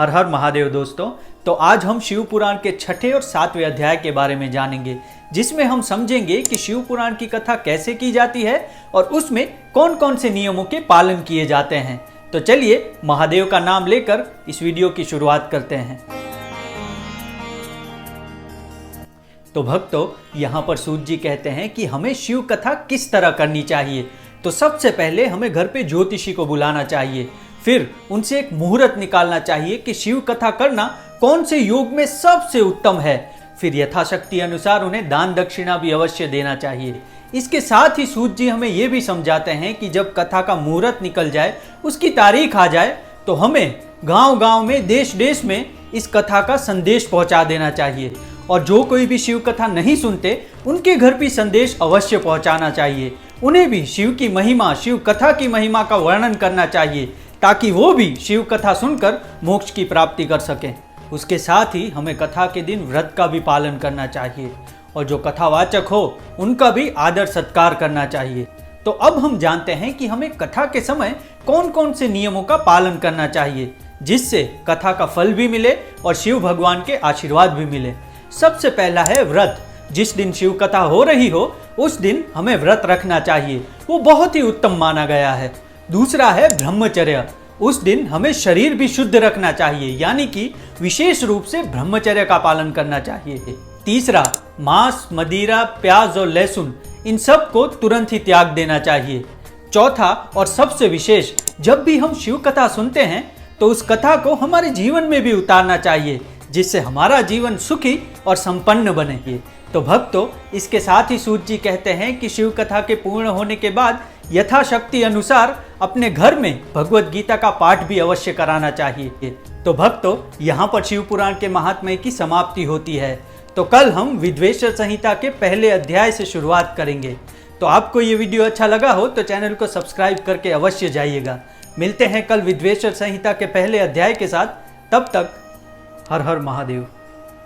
हर हर महादेव दोस्तों। तो आज हम शिव पुराण के छठे और सातवें अध्याय के बारे में जानेंगे, जिसमें हम समझेंगे कि शिव पुराण की कथा कैसे की जाती है और उसमें कौन कौन से नियमों के पालन किए जाते हैं। तो चलिए महादेव का नाम लेकर इस वीडियो की शुरुआत करते हैं। तो भक्तों, यहाँ पर सूत जी कहते हैं कि हमें शिव कथा किस तरह करनी चाहिए। तो सबसे पहले हमें घर पे ज्योतिषी को बुलाना चाहिए, फिर उनसे एक मुहूर्त निकालना चाहिए कि शिव कथा करना कौन से योग में सबसे उत्तम है। फिर यथाशक्ति अनुसार उन्हें दान दक्षिणा भी अवश्य देना चाहिए। इसके साथ ही सूत जी हमें यह भी समझाते हैं कि जब कथा का मुहूर्त निकल जाए, उसकी तारीख आ जाए, तो हमें गांव-गांव में, देश देश में इस कथा का संदेश पहुंचा देना चाहिए। और जो कोई भी शिव कथा नहीं सुनते, उनके घर भी संदेश अवश्य पहुंचाना चाहिए। उन्हें भी शिव की महिमा, शिव कथा की महिमा का वर्णन करना चाहिए, ताकि वो भी शिव कथा सुनकर मोक्ष की प्राप्ति कर सकें। उसके साथ ही हमें कथा के दिन व्रत का भी पालन करना चाहिए और जो कथावाचक हो उनका भी आदर सत्कार करना चाहिए। तो अब हम जानते हैं कि हमें कथा के समय कौन कौन से नियमों का पालन करना चाहिए, जिससे कथा का फल भी मिले और शिव भगवान के आशीर्वाद भी मिले। सबसे पहला है व्रत। जिस दिन शिव कथा हो रही हो उस दिन हमें व्रत रखना चाहिए, वो बहुत ही उत्तम माना गया है। दूसरा है ब्रह्मचर्य। उस दिन हमें शरीर भी शुद्ध रखना चाहिए, यानी कि विशेष रूप से ब्रह्मचर्य का पालन करना चाहिए। तीसरा, मांस, मदिरा, प्याज और लहसुन, इन सब को तुरंत ही त्याग देना चाहिए। चौथा और सबसे विशेष, जब भी हम शिव कथा सुनते हैं तो उस कथा को हमारे जीवन में भी उतारना चाहिए, जिससे हमारा जीवन सुखी और संपन्न बने। तो भक्तों, इसके साथ ही सूत जी कहते हैं कि शिव कथा के पूर्ण होने के बाद यथाशक्ति अनुसार अपने घर में भगवत गीता का पाठ भी अवश्य कराना चाहिए। तो भक्तों, यहाँ पर शिव पुराण के महात्म्य की समाप्ति होती है। तो कल हम विद्वेश्वर संहिता के पहले अध्याय से शुरुआत करेंगे। तो आपको ये वीडियो अच्छा लगा हो तो चैनल को सब्सक्राइब करके अवश्य जाइएगा। मिलते हैं कल विद्वेश्वर संहिता के पहले अध्याय के साथ। तब तक हर हर महादेव।